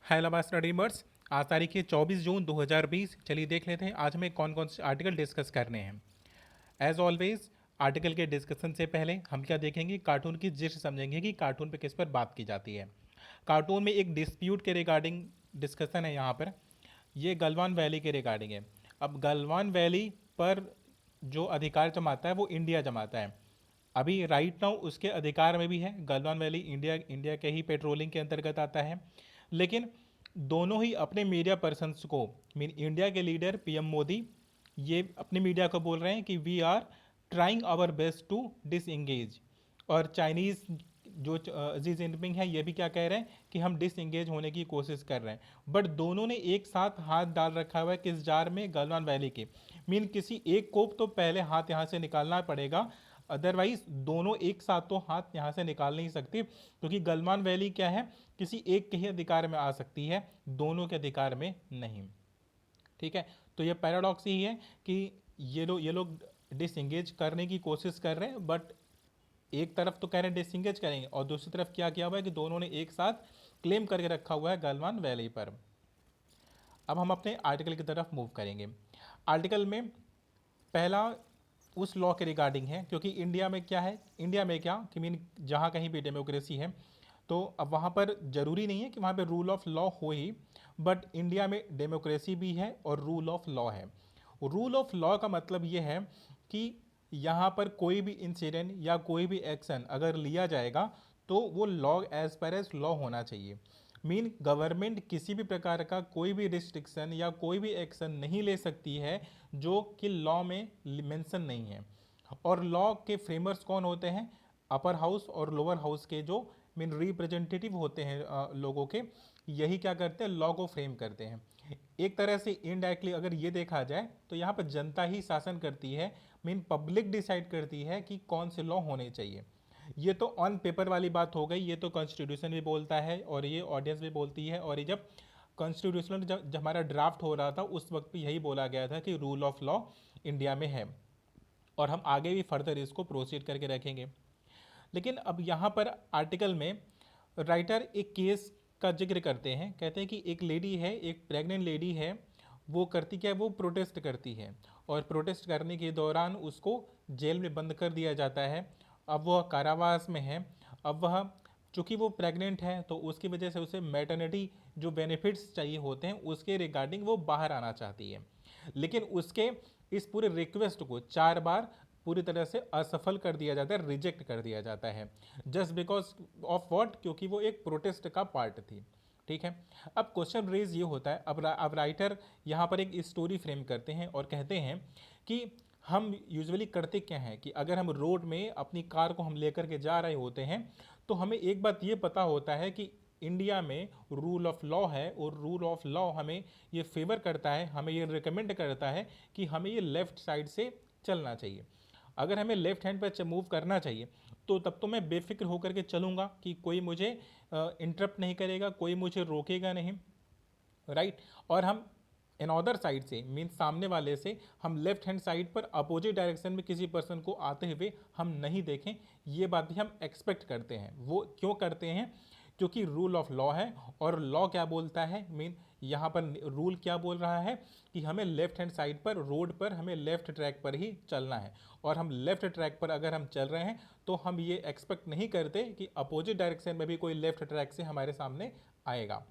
Hello my स्टडीमर्स। आज तारीख है 24 जून 2020। चलिए देख लेते हैं आज हमें कौन कौन से आर्टिकल डिस्कस करने हैं। एज ऑलवेज आर्टिकल के डिस्कशन से पहले हम क्या देखेंगे, कार्टून की जिस्ट समझेंगे कि कार्टून पे किस पर बात की जाती है। कार्टून में एक डिस्प्यूट के रिगार्डिंग डिस्कशन है यहाँ पर। ये गलवान वैली के रिगार्डिंग है। अब गलवान वैली पर जो अधिकार जमाता है वो इंडिया जमाता है। अभी राइट नाउ उसके अधिकार में भी है। गलवान वैली इंडिया इंडिया के ही पेट्रोलिंग के अंतर्गत आता है। लेकिन दोनों ही अपने मीडिया पर्सन्स को, मीन इंडिया के लीडर पीएम मोदी, ये अपने मीडिया को बोल रहे हैं कि we are trying our best to disengage. और चाइनीज़ जो जी जिनपिंग है ये भी क्या कह रहे हैं कि हम डिसएंगेज होने की कोशिश कर रहे हैं। बट दोनों ने एक साथ हाथ डाल रखा हुआ है किस जार में, गलवान वैली के। मीन किसी एक को तो पहले हाथ यहाँ से निकालना पड़ेगा, अदरवाइज दोनों एक साथ तो हाथ यहाँ से निकाल नहीं सकते, क्योंकि गलवान वैली क्या है, किसी एक के ही अधिकार में आ सकती है, दोनों के अधिकार में नहीं। ठीक है, तो ये पैराडॉक्स ही है कि ये लोग डिसएंगेज करने की कोशिश कर रहे हैं, बट एक तरफ तो कह रहे हैं डिसएंगेज करेंगे और दूसरी तरफ क्या किया हुआ है कि दोनों ने एक साथ क्लेम करके रखा हुआ है गलवान वैली पर। अब हम अपने आर्टिकल की तरफ मूव करेंगे। आर्टिकल में पहला उस लॉ के रिगार्डिंग है, क्योंकि इंडिया में क्या है, इंडिया में क्या कि मीन जहाँ कहीं भी डेमोक्रेसी है तो अब वहाँ पर ज़रूरी नहीं है कि वहाँ पे रूल ऑफ लॉ हो ही, बट इंडिया में डेमोक्रेसी भी है और रूल ऑफ लॉ है। रूल ऑफ लॉ का मतलब ये है कि यहाँ पर कोई भी इंसिडेंट या कोई भी एक्शन अगर लिया जाएगा तो वो law as per as law होना चाहिए। मीन गवर्नमेंट किसी भी प्रकार का कोई भी रिस्ट्रिक्शन या कोई भी एक्शन नहीं ले सकती है जो कि लॉ में मेंशन नहीं है। और लॉ के फ्रेमर्स कौन होते हैं, अपर हाउस और लोअर हाउस के जो मीन रिप्रेजेंटेटिव होते हैं लोगों के, यही क्या करते हैं, लॉ को फ्रेम करते हैं। एक तरह से इनडायरेक्टली अगर ये देखा जाए तो यहाँ पर जनता ही शासन करती है, मीन पब्लिक डिसाइड करती है कि कौन से लॉ होने चाहिए। ये तो ऑन पेपर वाली बात हो गई, ये तो कॉन्स्टिट्यूशन भी बोलता है और ये ऑडियंस भी बोलती है। और ये जब कॉन्स्टिट्यूशनल जब हमारा ड्राफ्ट हो रहा था उस वक्त भी यही बोला गया था कि रूल ऑफ लॉ इंडिया में है, और हम आगे भी फर्दर इसको प्रोसीड करके रखेंगे। लेकिन अब यहाँ पर आर्टिकल में राइटर एक केस का जिक्र करते हैं। कहते हैं कि एक लेडी है, एक प्रेग्नेंट लेडी है, वो करती क्या है, वो प्रोटेस्ट करती है और प्रोटेस्ट करने के दौरान उसको जेल में बंद कर दिया जाता है। अब वह कारावास में है। अब वह चूँकि वो प्रेग्नेंट है तो उसकी वजह से उसे मैटरनिटी जो बेनिफिट्स चाहिए होते हैं उसके रिगार्डिंग वो बाहर आना चाहती है। लेकिन उसके इस पूरे रिक्वेस्ट को 4 बार पूरी तरह से असफल कर दिया जाता है, रिजेक्ट कर दिया जाता है। जस्ट बिकॉज ऑफ वॉट, क्योंकि वो एक प्रोटेस्ट का पार्ट थी। ठीक है, अब क्वेश्चन रेज ये होता है, अब राइटर यहाँ पर एक स्टोरी फ्रेम करते हैं और कहते हैं कि हम यूजुअली करते क्या हैं कि अगर हम रोड में अपनी कार को हम लेकर के जा रहे होते हैं तो हमें एक बात ये पता होता है कि इंडिया में रूल ऑफ लॉ है, और रूल ऑफ लॉ हमें ये फेवर करता है, हमें ये रिकमेंड करता है कि हमें ये लेफ़्ट साइड से चलना चाहिए। अगर हमें लेफ्ट हैंड पर मूव करना चाहिए तो तब तो मैं बेफिक्र होकर के चलूँगा कि कोई मुझे इंटरप्ट नहीं करेगा, कोई मुझे रोकेगा नहीं, राइट। और हम अनदर साइड से मीन सामने वाले से हम लेफ्ट हैंड साइड पर अपोजिट डायरेक्शन में किसी पर्सन को आते हुए हम नहीं देखें, ये बात भी हम एक्सपेक्ट करते हैं। वो क्यों करते हैं, क्योंकि रूल ऑफ लॉ है। और लॉ क्या बोलता है, मीन यहाँ पर रूल क्या बोल रहा है कि हमें लेफ्ट हैंड साइड पर रोड पर हमें लेफ्ट ट्रैक पर ही चलना है। और हम लेफ्ट ट्रैक पर अगर हम चल रहे हैं तो हम ये एक्सपेक्ट नहीं करते कि अपोजिट डायरेक्शन में भी कोई लेफ्ट ट्रैक से हमारे सामने आएगा।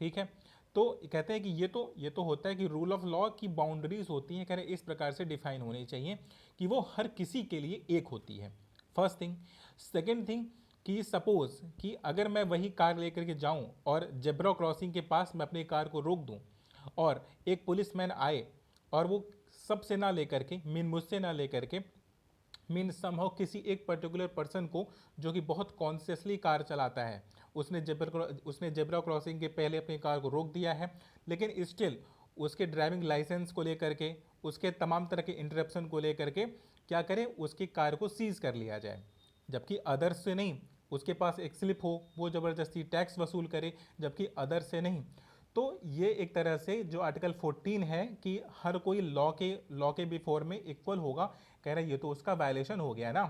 ठीक है, तो कहते हैं कि ये तो होता है कि रूल ऑफ लॉ की बाउंड्रीज होती हैं, कह रहे इस प्रकार से डिफाइन होनी चाहिए कि वो हर किसी के लिए एक होती है। First thing. सेकेंड थिंग कि सपोज कि अगर मैं वही कार लेकर के जाऊं और जेब्रा क्रॉसिंग के पास मैं अपनी कार को रोक दूं और एक पुलिसमैन आए और वो सबसे ना लेकर के, मीन मुझसे ना लेकर के, मीन समहाउ किसी एक पर्टिकुलर पर्सन को जो कि बहुत कॉन्शियसली कार चलाता है, उसने जेब्रा क्रॉसिंग के पहले अपनी कार को रोक दिया है, लेकिन स्टिल उसके ड्राइविंग लाइसेंस को लेकर के, उसके तमाम तरह के इंटरप्शन को लेकर के क्या करें, उसकी कार को सीज कर लिया जाए। जबकि अदर्स से नहीं, उसके पास एक स्लिप हो, वो ज़बरदस्ती टैक्स वसूल करे, जबकि अदर्स से नहीं। तो ये एक तरह से जो आर्टिकल 14 है कि हर कोई लॉ के बिफोर में इक्वल होगा, कह रहा है ये तो उसका वायलेशन हो गया ना।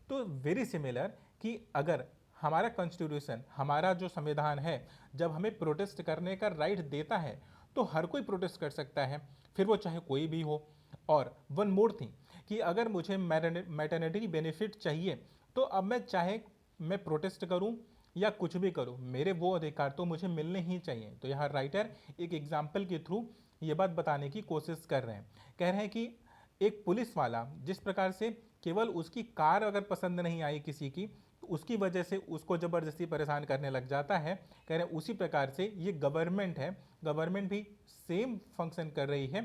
तो वेरी सिमिलर कि अगर हमारा कॉन्स्टिट्यूशन, हमारा जो संविधान है, जब हमें प्रोटेस्ट करने का राइट देता है तो हर कोई प्रोटेस्ट कर सकता है, फिर वो चाहे कोई भी हो। और वन मोर थिंग कि अगर मुझे मैटरनिटी बेनिफिट चाहिए तो अब मैं चाहे मैं प्रोटेस्ट करूं या कुछ भी करूं, मेरे वो अधिकार तो मुझे मिलने ही चाहिए। तो यहाँ राइटर एक एग्जाम्पल के थ्रू ये बात बताने की कोशिश कर रहे हैं। कह रहे हैं कि एक पुलिस वाला जिस प्रकार से केवल उसकी कार अगर पसंद नहीं आई किसी की तो उसकी वजह से उसको ज़बरदस्ती परेशान करने लग जाता है, कह रहे हैं उसी प्रकार से ये गवर्नमेंट है, गवर्नमेंट भी सेम फंक्शन कर रही है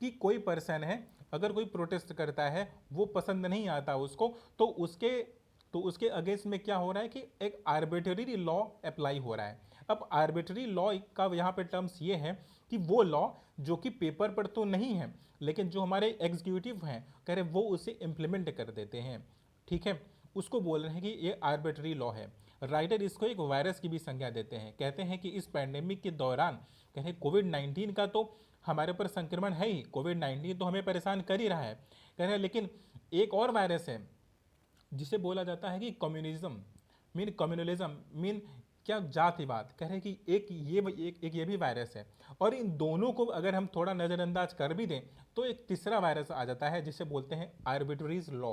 कि कोई पर्सन है, अगर कोई प्रोटेस्ट करता है, वो पसंद नहीं आता उसको, तो उसके अगेंस्ट में क्या हो रहा है कि एक आर्बिट्ररी लॉ अप्लाई हो रहा है। अब आर्बिट्ररी लॉ का यहाँ पे टर्म्स ये है कि वो लॉ जो कि पेपर पर तो नहीं है, लेकिन जो हमारे एग्जीक्यूटिव हैं कह रहे वो उसे इम्प्लीमेंट कर देते हैं, ठीक है, उसको बोल रहे हैं कि ये आर्बिट्ररी लॉ है। राइटर इसको एक वायरस की भी संज्ञा देते हैं, कहते हैं कि इस पैंडेमिक के दौरान कह रहे कोविड-19 का तो हमारे ऊपर संक्रमण है ही, कोविड-19 तो हमें परेशान कर ही रहा है, कह रहे हैं लेकिन एक और वायरस है जिसे बोला जाता है कि कम्युनलिज्म मीन क्या जातिवाद, कह रहे हैं कि एक ये भी वायरस है। और इन दोनों को अगर हम थोड़ा नज़रअंदाज कर भी दें तो एक तीसरा वायरस आ जाता है जिसे बोलते हैं आर्बिट्ररीज लॉ।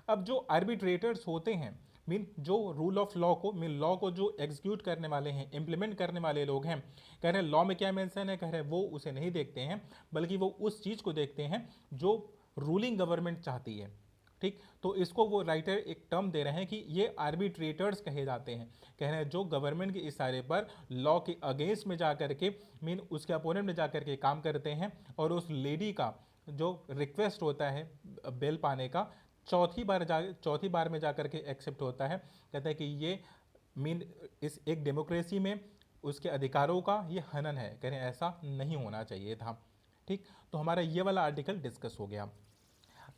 अब जो आर्बिट्रेटर्स होते हैं मीन जो रूल ऑफ लॉ को मीन लॉ को जो एग्जीक्यूट करने वाले हैं, इम्प्लीमेंट करने वाले लोग हैं, कह रहे हैं लॉ में क्या मेंशन है, कह रहे हैं वो उसे नहीं देखते हैं, बल्कि वो उस चीज़ को देखते हैं जो रूलिंग गवर्नमेंट चाहती है, ठीक। तो इसको वो राइटर एक टर्म दे रहे हैं कि ये आर्बिट्रेटर्स कहे जाते हैं, कह रहे हैं जो गवर्नमेंट के इशारे पर लॉ के अगेंस्ट में जा करके मीन उसके अपोनेंट में जा करके काम करते हैं, और उस लेडी का जो रिक्वेस्ट होता है बेल पाने का चौथी बार में जा करके एक्सेप्ट होता है। कहते हैं कि ये मीन इस एक डेमोक्रेसी में उसके अधिकारों का ये हनन है, कह रहे हैं ऐसा नहीं होना चाहिए था, ठीक। तो हमारा ये वाला आर्टिकल डिस्कस हो गया।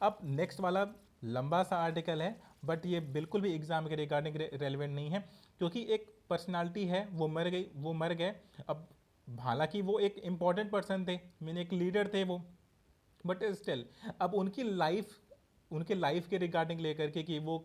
अब नेक्स्ट वाला लंबा सा आर्टिकल है, बट ये बिल्कुल भी एग्जाम के रिगार्डिंग रेलिवेंट नहीं है, क्योंकि एक पर्सनालिटी है वो मर गए। अब हालांकि वो एक इंपॉर्टेंट पर्सन थे, मीन एक लीडर थे वो, बट स्टिल अब उनके लाइफ के रिगार्डिंग लेकर के कि वो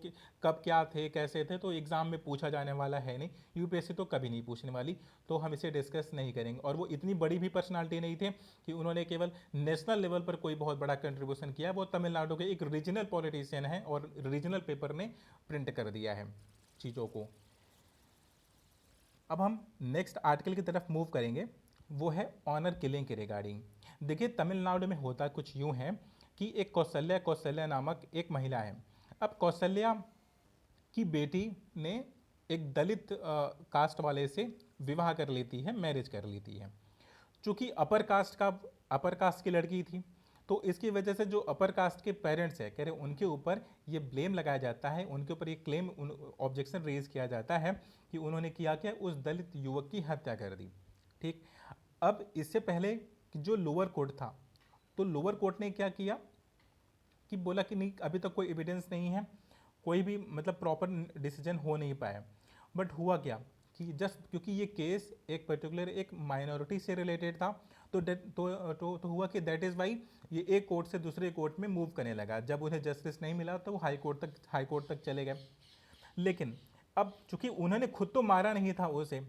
कब क्या थे कैसे थे, तो एग्ज़ाम में पूछा जाने वाला है नहीं, यूपीएससी तो कभी नहीं पूछने वाली, तो हम इसे डिस्कस नहीं करेंगे। और वो इतनी बड़ी भी पर्सनालिटी नहीं थे कि उन्होंने केवल नेशनल लेवल पर कोई बहुत बड़ा कंट्रीब्यूशन किया, वो तमिलनाडु के एक रीजनल पॉलिटिशियन है और रीजनल पेपर ने प्रिंट कर दिया है चीज़ों को। अब हम नेक्स्ट आर्टिकल की तरफ मूव करेंगे, वो है ऑनर किलिंग के रिगार्डिंग। देखिए तमिलनाडु में होता कुछ यूँ है कि एक कौशल्या नामक एक महिला है। अब कौशल्या की बेटी ने एक दलित कास्ट वाले से विवाह कर लेती है, मैरिज कर लेती है। चूँकि अपर कास्ट की लड़की थी, तो इसकी वजह से जो अपर कास्ट के पेरेंट्स हैं कह रहे उनके ऊपर ये ब्लेम लगाया जाता है, उनके ऊपर ये क्लेम ऑब्जेक्शन रेज किया जाता है कि उन्होंने किया क्या, उस दलित युवक की हत्या कर दी, ठीक। अब इससे पहले कि जो लोअर कोर्ट था, तो लोअर कोर्ट ने क्या किया कि बोला कि नहीं अभी तक कोई एविडेंस नहीं है, कोई भी मतलब प्रॉपर डिसीजन हो नहीं पाया। बट हुआ क्या कि जस्ट क्योंकि ये केस एक पर्टिकुलर एक माइनॉरिटी से रिलेटेड था, तो हुआ कि दैट इज़ वाई ये एक कोर्ट से दूसरे कोर्ट में मूव करने लगा। जब उन्हें जस्टिस नहीं मिला तो वो हाई कोर्ट तक चले गए। लेकिन अब चूंकि उन्होंने खुद तो मारा नहीं था उसे,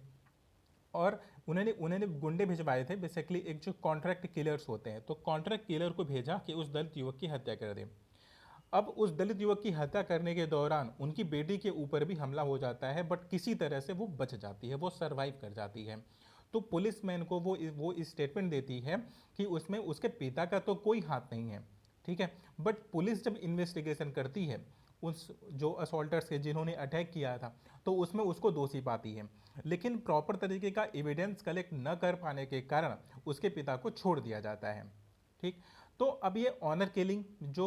और उन्होंने उन्होंने गुंडे भिजवाए थे, बेसिकली एक जो कॉन्ट्रैक्ट किलर्स होते हैं, तो कॉन्ट्रैक्ट किलर को भेजा कि उस दलित युवक की हत्या कर दे। अब उस दलित युवक की हत्या करने के दौरान उनकी बेटी के ऊपर भी हमला हो जाता है, बट किसी तरह से वो बच जाती है, वो सरवाइव कर जाती है। तो पुलिसमैन को वो स्टेटमेंट देती है कि उसमें उसके पिता का तो कोई हाथ नहीं है, ठीक है। बट पुलिस जब इन्वेस्टिगेशन करती है उस जो असॉल्टर्स के जिन्होंने अटैक किया था, तो उसमें उसको दोषी पाती है, लेकिन प्रॉपर तरीके का एविडेंस कलेक्ट न कर पाने के कारण उसके पिता को छोड़ दिया जाता है, ठीक। तो अब ये ऑनर किलिंग जो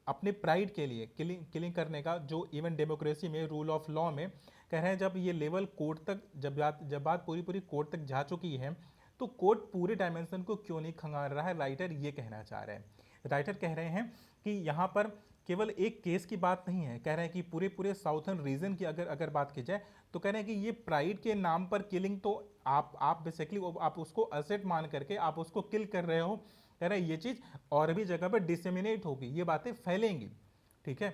अपने प्राइड के लिए किलिंग करने का जो इवन डेमोक्रेसी में रूल ऑफ लॉ में कह रहे हैं, जब ये लेवल कोर्ट तक जब बात पूरी कोर्ट तक जा चुकी है, तो कोर्ट पूरे डायमेंशन को क्यों नहीं खंगाल रहा है, राइटर ये कहना चाह रहे हैं। राइटर कह रहे हैं कि यहाँ पर केवल एक केस की बात नहीं है, कह रहे हैं कि पूरे साउथर्न रीजन की अगर बात की जाए, तो कह रहे हैं कि ये प्राइड के नाम पर किलिंग, तो आप बेसिकली आप उसको असेट मान करके आप उसको किल कर रहे हो, कह रहे हैं ये चीज़ और भी जगह पर डिसेमिनेट होगी, ये बातें फैलेंगी, ठीक है।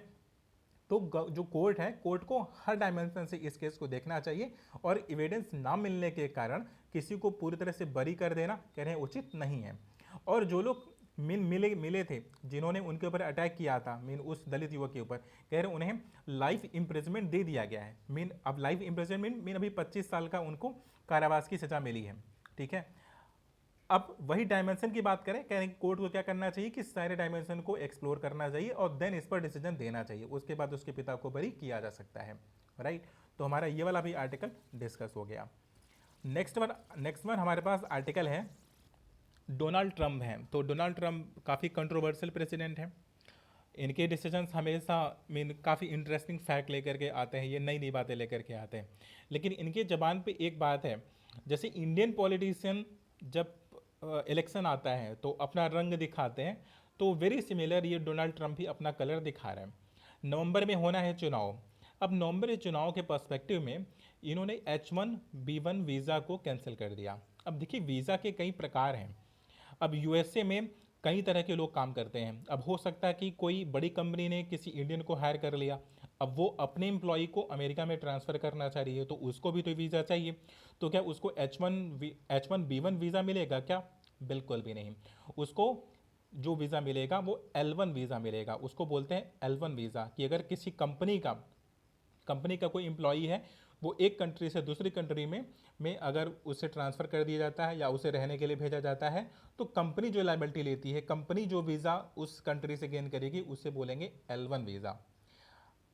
तो जो कोर्ट है, कोर्ट को हर डायमेंशन से इस केस को देखना चाहिए, और एविडेंस ना मिलने के कारण किसी को पूरी तरह से बरी कर देना कह रहे हैं उचित नहीं है। और जो लोग मिले थे, जिन्होंने उनके ऊपर अटैक किया था, मीन उस दलित युवक के ऊपर, कह रहे उन्हें लाइफ इम्प्रिजमेंट दे दिया गया है। मीन अब लाइफ इम्प्रिजमेंट मीन अभी 25 साल का उनको कारावास की सजा मिली है। ठीक है, अब वही डायमेंशन की बात करें, कह रहे हैं कोर्ट को क्या करना चाहिए कि सारे डायमेंशन को एक्सप्लोर करना चाहिए और देन इस पर डिसीजन देना चाहिए, उसके बाद उसके पिता को बरी किया जा सकता है। राइट, तो हमारा ये वाला भी आर्टिकल डिस्कस हो गया। नेक्स्ट वन हमारे पास आर्टिकल है डोनाल्ड ट्रंप हैं। तो डोनाल्ड ट्रंप काफ़ी कंट्रोवर्शियल प्रेसिडेंट हैं। इनके डिसीजंस हमेशा मीन काफ़ी इंटरेस्टिंग फैक्ट लेकर के आते हैं, ये नई नई बातें लेकर के आते हैं। लेकिन इनके ज़बान पे एक बात है, जैसे इंडियन पॉलिटिशियन जब इलेक्शन आता है तो अपना रंग दिखाते हैं, तो वेरी सिमिलर ये डोनाल्ड ट्रंप भी अपना कलर दिखा रहे हैं। नवंबर में होना है चुनाव। अब नवंबर के चुनाव के पर्सपेक्टिव में इन्होंने H1B1 वीज़ा को कैंसिल कर दिया। अब देखिए, वीज़ा के कई प्रकार हैं। अब यूएसए में कई तरह के लोग काम करते हैं। अब हो सकता है कि कोई बड़ी कंपनी ने किसी इंडियन को हायर कर लिया, अब वो अपने एम्प्लॉय को अमेरिका में ट्रांसफ़र करना चाह रही है, तो उसको भी तो वीज़ा चाहिए। तो क्या उसको H1B1 वीज़ा मिलेगा क्या? बिल्कुल भी नहीं। उसको जो वीज़ा मिलेगा वो L1 वीज़ा मिलेगा। उसको बोलते हैं L1 वीज़ा, कि अगर किसी कंपनी का कोई एम्प्लॉई है, वो एक कंट्री से दूसरी कंट्री में अगर उसे ट्रांसफ़र कर दिया जाता है या उसे रहने के लिए भेजा जाता है, तो कंपनी जो लायबिलिटी लेती है, कंपनी जो वीज़ा उस कंट्री से गेन करेगी, उसे बोलेंगे L1 वीज़ा।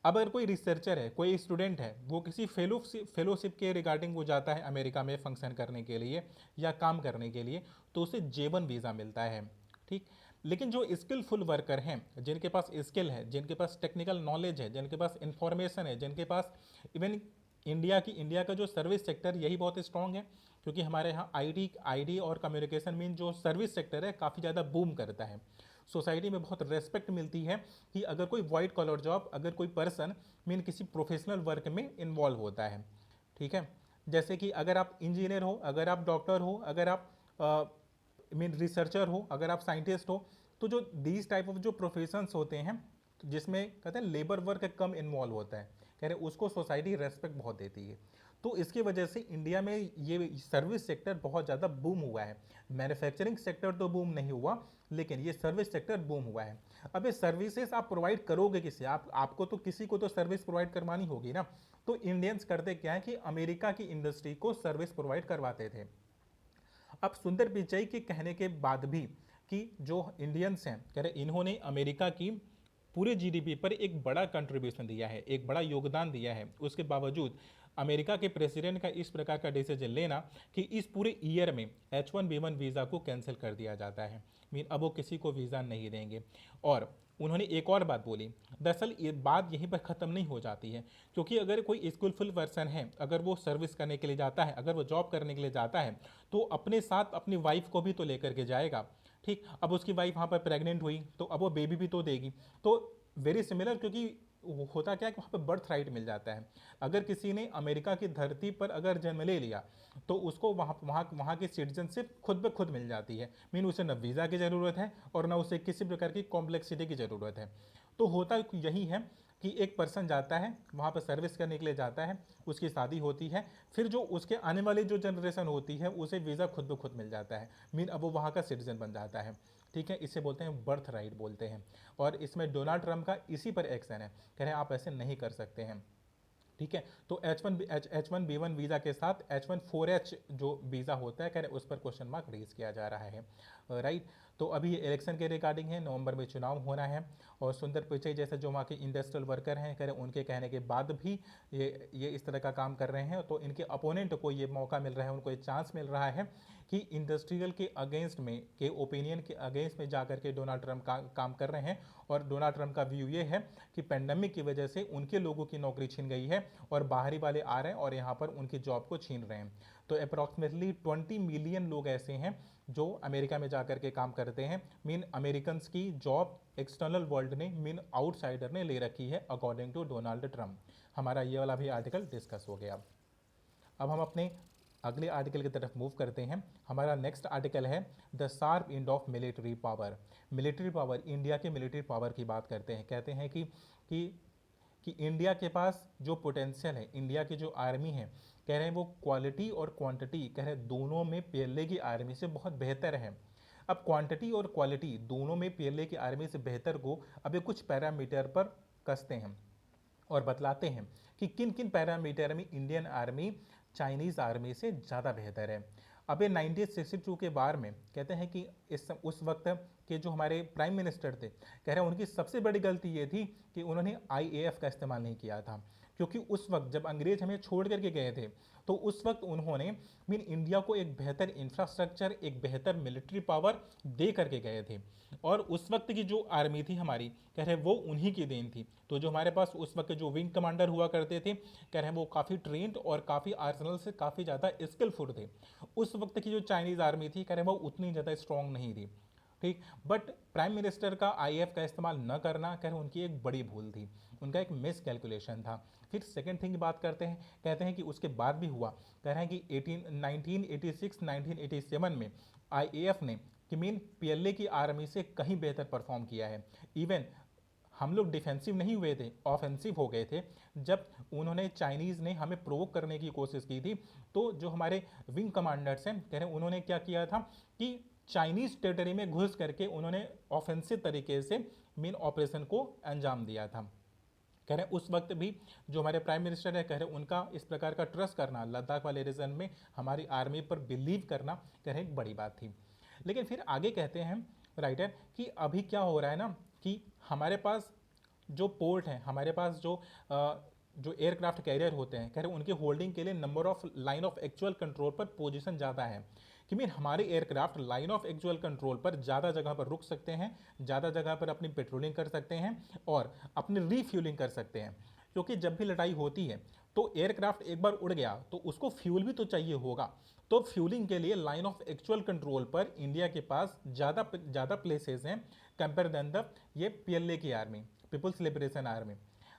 अब अगर कोई रिसर्चर है, कोई स्टूडेंट है, वो किसी फेलोशिप के रिगार्डिंग वो जाता है अमेरिका में फंक्शन करने के लिए या काम करने के लिए, तो उसे J1 वीज़ा मिलता है। ठीक, लेकिन जो स्किलफुल वर्कर हैं, जिनके पास स्किल है, जिनके पास टेक्निकल नॉलेज है, जिनके पास इंफॉर्मेशन है, जिनके पास इवन इंडिया का जो सर्विस सेक्टर यही बहुत स्ट्रॉन्ग है, क्योंकि हमारे यहाँ आईटी और कम्युनिकेशन मीन जो सर्विस सेक्टर है काफ़ी ज़्यादा बूम करता है। सोसाइटी में बहुत रेस्पेक्ट मिलती है कि अगर कोई वाइट कॉलर जॉब, अगर कोई पर्सन मीन किसी प्रोफेशनल वर्क में इन्वॉल्व होता है। ठीक है, जैसे कि अगर आप इंजीनियर हो, अगर आप डॉक्टर हो, अगर आप मीन रिसर्चर हो, अगर आप साइंटिस्ट हो, तो जो दीज टाइप ऑफ जो प्रोफेशंस होते हैं, जिसमें कहते हैं लेबर वर्क कम इन्वॉल्व होता है, कह रहे उसको सोसाइटी रेस्पेक्ट बहुत देती है। तो इसकी वजह से इंडिया में ये सर्विस सेक्टर बहुत ज़्यादा बूम हुआ है। मैन्युफैक्चरिंग सेक्टर तो बूम नहीं हुआ, लेकिन ये सर्विस सेक्टर बूम हुआ है। अब ये सर्विसेज आप प्रोवाइड करोगे किसे? आपको तो किसी को तो सर्विस प्रोवाइड करवानी होगी ना। तो इंडियंस करते क्या है कि अमेरिका की इंडस्ट्री को सर्विस प्रोवाइड करवाते थे। अब सुंदर पिचाई के कहने के बाद भी कि जो इंडियंस हैं, कह रहे इन्होंने अमेरिका की पूरे जीडीपी पर एक बड़ा कंट्रीब्यूशन दिया है, एक बड़ा योगदान दिया है, उसके बावजूद अमेरिका के प्रेसिडेंट का इस प्रकार का डिसीजन लेना कि इस पूरे ईयर में H1B1 वीज़ा को कैंसिल कर दिया जाता है, मीन अब वो किसी को वीज़ा नहीं देंगे। और उन्होंने एक और बात बोली, दरअसल ये बात यहीं पर ख़त्म नहीं हो जाती है, क्योंकि अगर कोई स्किलफुल पर्सन है, अगर वो सर्विस करने के लिए जाता है, अगर वो जॉब करने के लिए जाता है, तो अपने साथ अपनी वाइफ को भी तो लेकर के जाएगा। ठीक, अब उसकी वाइफ वहाँ पर प्रेग्नेंट हुई तो अब वो बेबी भी तो देगी। तो वेरी सिमिलर, क्योंकि होता क्या है कि वहाँ पर बर्थ राइट मिल जाता है। अगर किसी ने अमेरिका की धरती पर अगर जन्म ले लिया, तो उसको वहाँ की सिटीजनशिप खुद ब खुद मिल जाती है। मीन उसे न वीज़ा की ज़रूरत है और न उसे किसी प्रकार की कॉम्प्लेक्सिटी की ज़रूरत है। तो होता यही है कि एक पर्सन जाता है वहाँ पर सर्विस करने के लिए जाता है, उसकी शादी होती है, फिर जो उसके आने वाली जो जनरेशन होती है उसे वीज़ा खुद ब खुद मिल जाता है, मीन अब वो वहाँ का सिटीजन बन जाता है। ठीक है, इसे बोलते हैं बर्थ राइट बोलते हैं। और इसमें डोनाल्ड ट्रंप का इसी पर एक्शन है, कह रहे हैं आप ऐसे नहीं कर सकते हैं। ठीक है, तो H1B1 वीज़ा के साथ H1 4H जो वीज़ा होता है, कह रहे उस पर क्वेश्चन मार्क रेज किया जा रहा है। राइट, तो अभी ये इलेक्शन के रिगार्डिंग है, नवंबर में चुनाव होना है, और सुंदर पिचाई जैसे जो वहाँ के इंडस्ट्रियल वर्कर हैं, कह रहे उनके कहने के बाद भी ये इस तरह का काम कर रहे हैं, तो इनके अपोनेंट को ये मौका मिल रहा है, उनको ये चांस मिल रहा है कि इंडस्ट्रियल के अगेंस्ट में, के ओपिनियन के अगेंस्ट में जाकर के डोनाल्ड ट्रंप काम कर रहे हैं। और डोनाल्ड ट्रंप का व्यू ये है कि पेंडेमिक की वजह से उनके लोगों की नौकरी छीन गई है और बाहरी वाले आ रहे हैं और यहाँ पर उनकी जॉब को छीन रहे हैं। तो अप्रॉक्सीमेटली 20 मिलियन लोग ऐसे हैं जो अमेरिका में जाकर के काम करते हैं, मीन अमेरिकन की जॉब एक्सटर्नल वर्ल्ड ने, मीन आउटसाइडर ने ले रखी है, अकॉर्डिंग टू डोनाल्ड ट्रंप। हमारा ये वाला भी आर्टिकल डिस्कस हो गया। अब हम अपने अगले आर्टिकल की तरफ मूव करते हैं। हमारा नेक्स्ट आर्टिकल है the sharp end of military power. Military power, India के मिलिट्री पावर की बात करते हैं। कहते हैं कि कि इंडिया के पास जो पोटेंशियल है, इंडिया की जो आर्मी है, कह रहे हैं वो क्वालिटी और क्वांटिटी कह रहे हैं दोनों में पीएलए की आर्मी से बहुत बेहतर है। अब क्वांटिटी और क्वालिटी दोनों में पीएलए की आर्मी से बेहतर को अब ये कुछ पैरामीटर पर कसते हैं और बतलाते हैं कि किन किन पैरामीटर में इंडियन आर्मी चाइनीज़ आर्मी से ज़्यादा बेहतर है। अब ये 1962 के बार में कहते हैं कि उस वक्त के जो हमारे प्राइम मिनिस्टर थे, कह रहे हैं उनकी सबसे बड़ी गलती ये थी कि उन्होंने आईएएफ का इस्तेमाल नहीं किया था। क्योंकि उस वक्त जब अंग्रेज हमें छोड़ करके गए थे, तो उस वक्त उन्होंने मीन इंडिया को एक बेहतर इंफ्रास्ट्रक्चर, एक बेहतर मिलिट्री पावर दे करके गए थे। और उस वक्त की जो आर्मी थी हमारी, कह रहे वो उन्हीं की देन थी। तो जो हमारे पास उस वक्त जो विंग कमांडर हुआ करते थे, कह रहे हैं वो काफ़ी ट्रेंड और काफ़ी आर्सनल से काफ़ी ज़्यादा स्किलफुल थे। उस वक्त की जो चाइनीज़ आर्मी थी, कह रहे हैं वो उतनी ज़्यादा स्ट्रांग नहीं थी। ठीक, बट प्राइम मिनिस्टर का आईएएफ का इस्तेमाल न करना कह रहे उनकी एक बड़ी भूल थी, उनका एक मिस कैलकुलेशन था। फिर सेकंड थिंग की बात करते हैं, कहते हैं कि उसके बाद भी हुआ, कह रहे हैं कि 1986 1987 में आईएएफ ने कि मीन पीएलए की आर्मी से कहीं बेहतर परफॉर्म किया है। इवन हम लोग डिफेंसिव नहीं हुए थे, ऑफेंसिव हो गए थे। जब उन्होंने चाइनीज़ ने हमें प्रोवोक करने की कोशिश की थी, तो जो हमारे विंग कमांडर्स हैं, कह रहे हैं उन्होंने क्या किया था कि चाइनीज़ टेरिटरी में घुस करके उन्होंने ऑफेंसिव तरीके से मेन ऑपरेशन को अंजाम दिया था। कह रहे हैं उस वक्त भी जो हमारे प्राइम मिनिस्टर है, कह रहे हैं उनका इस प्रकार का ट्रस्ट करना, लद्दाख वाले रीजन में हमारी आर्मी पर बिलीव करना, कह रहे हैं एक बड़ी बात थी। लेकिन फिर आगे कहते हैं राइटर कि अभी क्या हो रहा है ना कि हमारे पास जो पोर्ट है, हमारे पास जो एयरक्राफ्ट कैरियर होते हैं, कह रहे हैं उनके होल्डिंग के लिए number of line of actual control पर पोजीशन ज़्यादा है। कि मीन हमारे aircraft line of actual control पर ज़्यादा जगह पर रुक सकते हैं, ज़्यादा जगह पर अपनी पेट्रोलिंग कर सकते हैं और अपनी रीफ्यूलिंग कर सकते हैं। क्योंकि जब भी लड़ाई होती है तो एयरक्राफ्ट एक बार उड़ गया तो उसको फ्यूल भी तो चाहिए होगा। तो फ्यूलिंग के लिए लाइन ऑफ एक्चुअल कंट्रोल पर इंडिया के पास ज़्यादा प्लेसेस हैं कंपेयर देन द ये पीएलए की आर्मी, पीपल्स लिबरेशन आर्मी।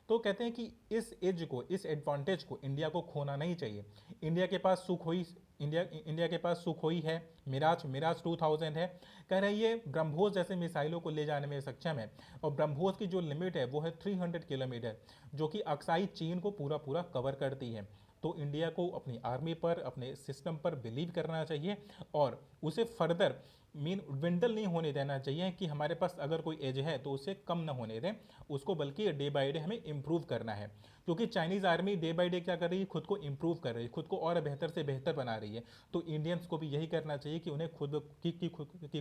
तो कहते हैं कि इस एज को, इस एडवांटेज को इंडिया को खोना नहीं चाहिए। इंडिया के पास सुखोई, इंडिया के पास सुखोई है, मिराज 2000 है। कह रहे हैं ये ब्रह्मोस जैसे मिसाइलों को ले जाने में सक्षम है। और ब्रह्मोस की जो लिमिट है वो है 300 किलोमीटर, जो कि अक्साई चीन को पूरा पूरा कवर करती है। तो इंडिया को अपनी आर्मी पर, अपने सिस्टम पर बिलीव करना चाहिए और उसे फर्दर मीन विंडल नहीं होने देना चाहिए कि हमारे पास अगर कोई एज है तो उसे कम ना होने दें उसको, बल्कि डे बाय डे हमें इम्प्रूव करना है। क्योंकि Chinese army day by day क्या कर रही है, खुद को इम्प्रूव कर रही है, खुद को और बेहतर से बेहतर बना रही है। तो इंडियंस को भी यही करना चाहिए कि उन्हें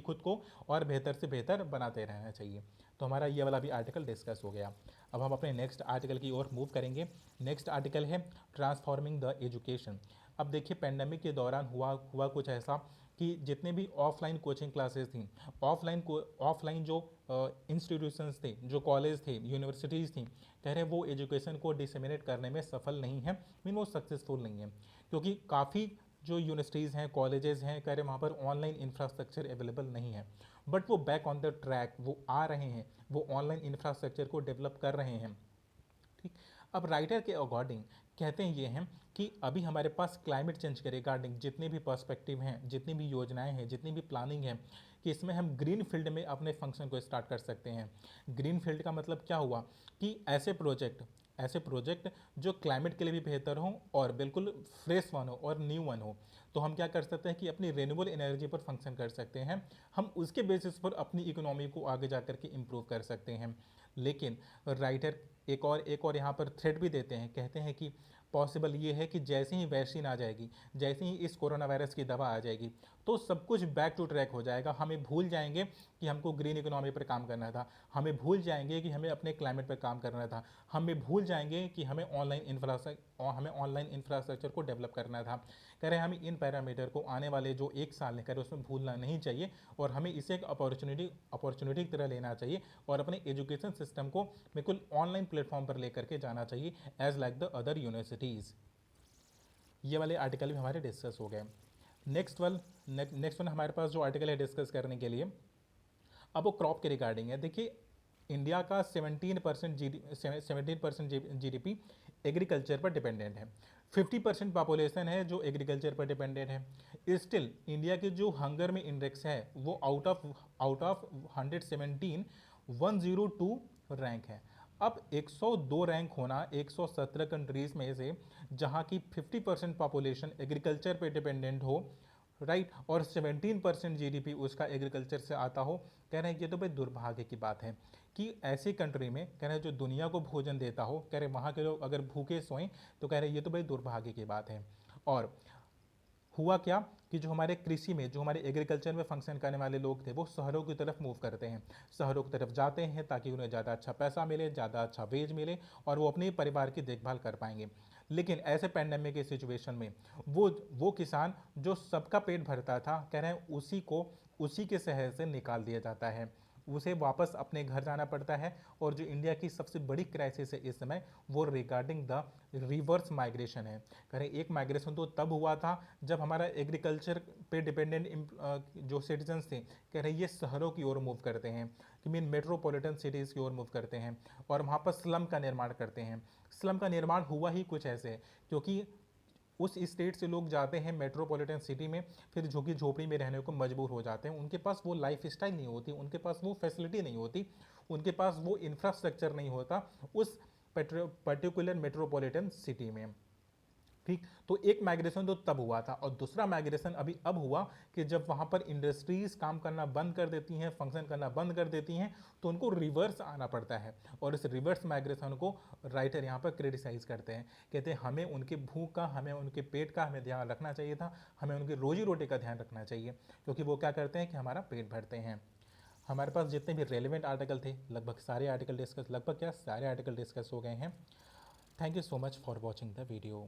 खुद को और बेहतर से बेहतर बनाते रहना चाहिए। तो हमारा ये वाला भी आर्टिकल डिस्कस हो गया। अब हम अपने नेक्स्ट आर्टिकल की ओर मूव करेंगे। नेक्स्ट आर्टिकल है ट्रांसफॉर्मिंग द एजुकेशन। अब देखिए पेंडेमिक के दौरान हुआ कुछ ऐसा कि जितने भी ऑफलाइन कोचिंग क्लासेस थी, ऑफलाइन जो इंस्टीट्यूशंस थे, जो कॉलेज थे, यूनिवर्सिटीज़ थी, कह रहे हैं वो एजुकेशन को डिसमिनेट करने में सफल नहीं है, मीन वो सक्सेसफुल नहीं है। क्योंकि काफ़ी जो यूनिवर्सिटीज़ हैं, कॉलेजेस हैं, कह रहे हैं वहाँ पर ऑनलाइन इंफ्रास्ट्रक्चर अवेलेबल नहीं है। बट वो बैक ऑन द ट्रैक, वो आ रहे हैं, वो ऑनलाइन इंफ्रास्ट्रक्चर को डेवलप कर रहे हैं। ठीक, अब राइटर के अकॉर्डिंग कहते हैं ये हैं कि अभी हमारे पास क्लाइमेट चेंज के रिगार्डिंग जितने भी पर्सपेक्टिव हैं, जितनी भी योजनाएं हैं, जितनी भी प्लानिंग है, कि इसमें हम ग्रीन फील्ड में अपने फंक्शन को स्टार्ट कर सकते हैं। ग्रीन फील्ड का मतलब क्या हुआ कि ऐसे प्रोजेक्ट जो क्लाइमेट के लिए भी बेहतर हो और बिल्कुल फ्रेश वन हो और न्यू वन हो। तो हम क्या कर सकते हैं कि अपनी रेन्यूएबल एनर्जी पर फंक्शन कर सकते हैं, हम उसके बेसिस पर अपनी इकोनॉमी को आगे जा कर के इम्प्रूव कर सकते हैं। लेकिन राइटर एक और यहाँ पर थ्रेड भी देते हैं, कहते हैं कि पॉसिबल ये है कि जैसे ही वैक्सीन आ जाएगी, जैसे ही इस कोरोना वायरस की दवा आ जाएगी, तो सब कुछ बैक टू ट्रैक हो जाएगा। हमें भूल जाएंगे कि हमको ग्रीन इकोनॉमी पर काम करना था, हमें भूल जाएंगे कि हमें अपने क्लाइमेट पर काम करना था, हमें भूल जाएंगे कि हमें ऑनलाइन इंफ्रास्ट्रक्चर को डेवलप करना था। कह रहे हैं हमें इन पैरामीटर को आने वाले जो एक साल है, कह रहे उसमें भूलना नहीं चाहिए और हमें इसे एक अपॉर्चुनिटी की तरह लेना चाहिए और अपने एजुकेशन सिस्टम को बिल्कुल ऑनलाइन प्लेटफॉर्म पर लेकर के जाना चाहिए as like the other universities. ये वाले आर्टिकल भी हमारे डिस्कस हो गए। नेक्स्ट वन हमारे पास जो आर्टिकल है डिस्कस करने के लिए, अब वो क्रॉप के रिगार्डिंग है। देखिए इंडिया का 17% जीडीपी एग्रीकल्चर पर डिपेंडेंट है। 50% पॉपुलेशन है जो एग्रीकल्चर पर डिपेंडेंट है। स्टिल इंडिया के जो हंगर में इंडेक्स है वो आउट ऑफ 117 102 रैंक है। अब 102 रैंक होना 117 कंट्रीज में से, जहां की 50% पॉपुलेशन एग्रीकल्चर पे डिपेंडेंट हो, राइट, और 17% जीडीपी उसका एग्रीकल्चर से आता हो, कह रहे हैं ये तो भाई दुर्भाग्य की बात है कि ऐसी कंट्री में, कह रहे हैं जो दुनिया को भोजन देता हो, कह रहे वहाँ के लोग अगर भूखे सोएं, तो कह रहे ये तो भाई दुर्भाग्य की बात है। और हुआ क्या कि जो हमारे कृषि में, जो हमारे एग्रीकल्चर में फंक्शन करने वाले लोग थे, वो शहरों की तरफ मूव करते हैं, शहरों की तरफ जाते हैं ताकि उन्हें ज़्यादा अच्छा पैसा मिले, ज़्यादा अच्छा वेज मिले, और वो अपने परिवार की देखभाल कर पाएंगे। लेकिन ऐसे पैंडेमिक के सिचुएशन में वो किसान जो सबका पेट भरता था, कह रहे हैं उसी को उसी के शहर से निकाल दिया जाता है, उसे वापस अपने घर जाना पड़ता है। और जो इंडिया की सबसे बड़ी क्राइसिस है इस समय, वो रिगार्डिंग द रिवर्स माइग्रेशन है। करें एक माइग्रेशन तो तब हुआ था जब हमारा एग्रीकल्चर पे डिपेंडेंट जो सिटीजन्स थे, कह रहे ये शहरों की ओर मूव करते हैं, कि मीन मेट्रोपॉलिटन सिटीज़ की ओर मूव करते हैं, और वहाँ पर स्लम का निर्माण करते हैं। स्लम का निर्माण हुआ ही कुछ ऐसे है क्योंकि उस स्टेट से लोग जाते हैं मेट्रोपॉलिटन सिटी में, फिर झुग्गी झोपड़ी में रहने को मजबूर हो जाते हैं। उनके पास वो लाइफ स्टाइल नहीं होती, उनके पास वो फैसिलिटी नहीं होती, उनके पास वो इंफ्रास्ट्रक्चर नहीं होता उस पर्टिकुलर मेट्रोपॉलिटन सिटी में। ठीक, तो एक माइग्रेशन तो तब हुआ था, और दूसरा माइग्रेशन अभी अब हुआ कि जब वहाँ पर इंडस्ट्रीज काम करना बंद कर देती हैं, फंक्शन करना बंद कर देती हैं, तो उनको रिवर्स आना पड़ता है। और इस रिवर्स माइग्रेशन को राइटर यहाँ पर क्रिटिसाइज करते हैं, कहते हैं हमें उनके भूख का, हमें उनके पेट का हमें ध्यान रखना चाहिए था, हमें उनकी रोजी रोटी का ध्यान रखना चाहिए, क्योंकि वो क्या करते हैं कि हमारा पेट भरते हैं। हमारे पास जितने भी रेलिवेंट आर्टिकल थे, लगभग सारे आर्टिकल डिस्कस, लगभग क्या सारे आर्टिकल डिस्कस हो गए हैं। Thank you so much for watching the video.